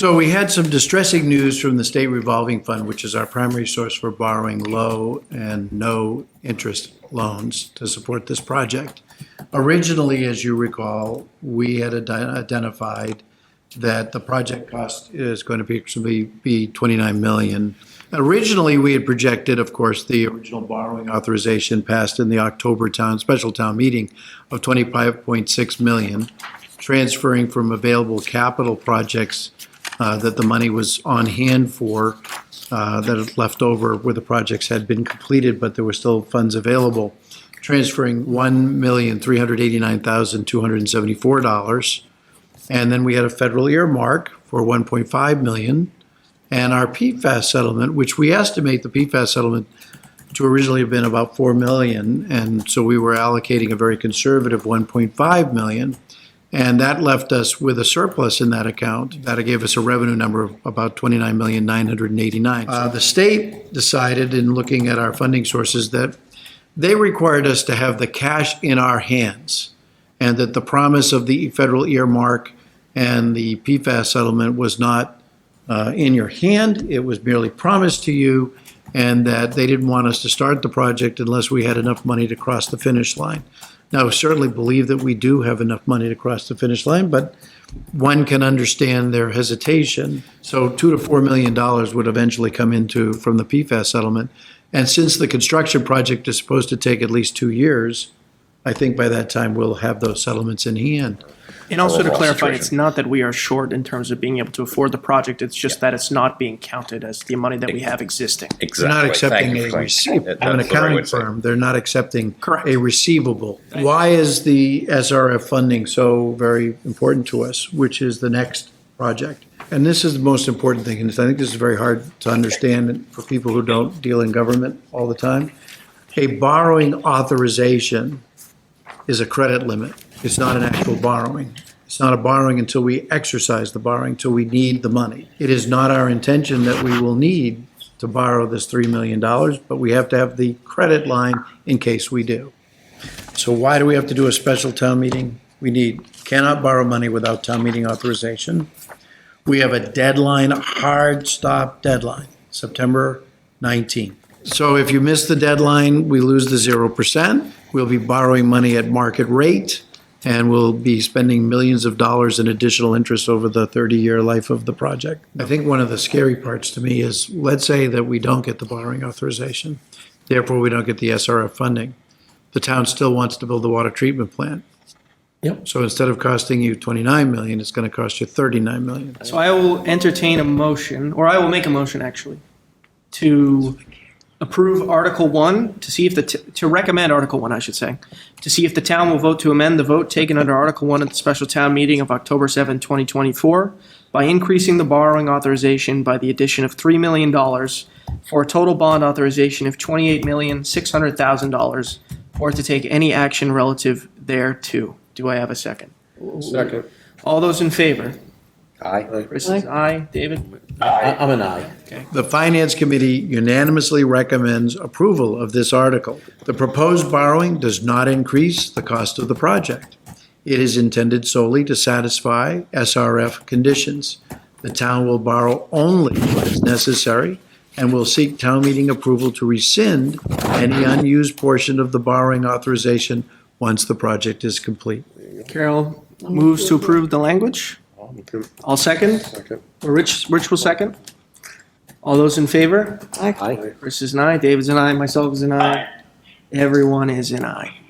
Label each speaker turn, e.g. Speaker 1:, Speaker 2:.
Speaker 1: So we had some distressing news from the state revolving fund, which is our primary source for borrowing low and no interest loans to support this project. Originally, as you recall, we had identified that the project cost is going to be 29 million. Originally, we had projected, of course, the original borrowing authorization passed in the October special town meeting of 25.6 million, transferring from available capital projects that the money was on hand for, that had left over where the projects had been completed, but there were still funds available, transferring $1,389,274. And then we had a federal earmark for 1.5 million. And our PFAS settlement, which we estimate the PFAS settlement to originally have been about 4 million. And so we were allocating a very conservative 1.5 million. And that left us with a surplus in that account. That gave us a revenue number of about 29,989,000. The state decided, in looking at our funding sources, that they required us to have the cash in our hands, and that the promise of the federal earmark and the PFAS settlement was not in your hand. It was merely promised to you, and that they didn't want us to start the project unless we had enough money to cross the finish line. Now, I certainly believe that we do have enough money to cross the finish line, but one can understand their hesitation. So $2 to $4 million would eventually come from the PFAS settlement. And since the construction project is supposed to take at least 2 years, I think by that time we'll have those settlements in hand.
Speaker 2: And also to
Speaker 3: Overall
Speaker 2: clarify,
Speaker 3: situation.
Speaker 2: it's not that we are short in terms of being able to afford the project, it's just that it's not being counted as the money that we have existing.
Speaker 1: They're not accepting a
Speaker 3: receivable.
Speaker 1: receipt. I'm an accounting firm. They're not accepting
Speaker 2: Correct.
Speaker 1: a receivable. Why is the SRF funding so very important to us, which is the next project? And this is the most important thing, and I think this is very hard to understand for people who don't deal in government all the time. A borrowing authorization is a credit limit. It's not an actual borrowing. It's not a borrowing until we exercise the borrowing, until we need the money. It is not our intention that we will need to borrow this $3 million, but we have to have the credit line in case we do. So why do we have to do a special town meeting? Cannot borrow money without town meeting authorization. We have a deadline, a hard stop deadline, September 19th. So if you miss the deadline, we lose the 0%. We'll be borrowing money at market rate, and we'll be spending millions of dollars in additional interest over the 30-year life of the project. I think one of the scary parts to me is, let's say that we don't get the borrowing authorization, therefore we don't get the SRF funding. The town still wants to build the water treatment plant.
Speaker 3: Yep.
Speaker 1: So instead of costing you 29 million, it's going to cost you 39 million.
Speaker 2: So I will entertain a motion, or I will make a motion actually, to approve Article 1, to see if to recommend Article 1, I should say, to see if the town will vote to amend the vote taken under Article 1 at the special town meeting of October 7, 2024, by increasing the borrowing authorization by the addition of $3 million for a total bond authorization of $28,600,000, or to take any action relative thereto. Do I have a second?
Speaker 4: Second.
Speaker 2: All those in favor?
Speaker 3: Aye.
Speaker 2: Chris is aye. David?
Speaker 3: I'm an aye.
Speaker 1: The Finance Committee unanimously recommends approval of this article. The proposed borrowing does not increase the cost of the project. It is intended solely to satisfy SRF conditions. The town will borrow only what is necessary and will seek town meeting approval to rescind any unused portion of the borrowing authorization once the project is complete.
Speaker 2: Carol moves to approve the language. I'll second.
Speaker 4: Second.
Speaker 2: Or Rich will second. All those in favor?
Speaker 3: Aye.
Speaker 2: Chris is an aye. David's an aye. Myself is an aye. Everyone is an aye.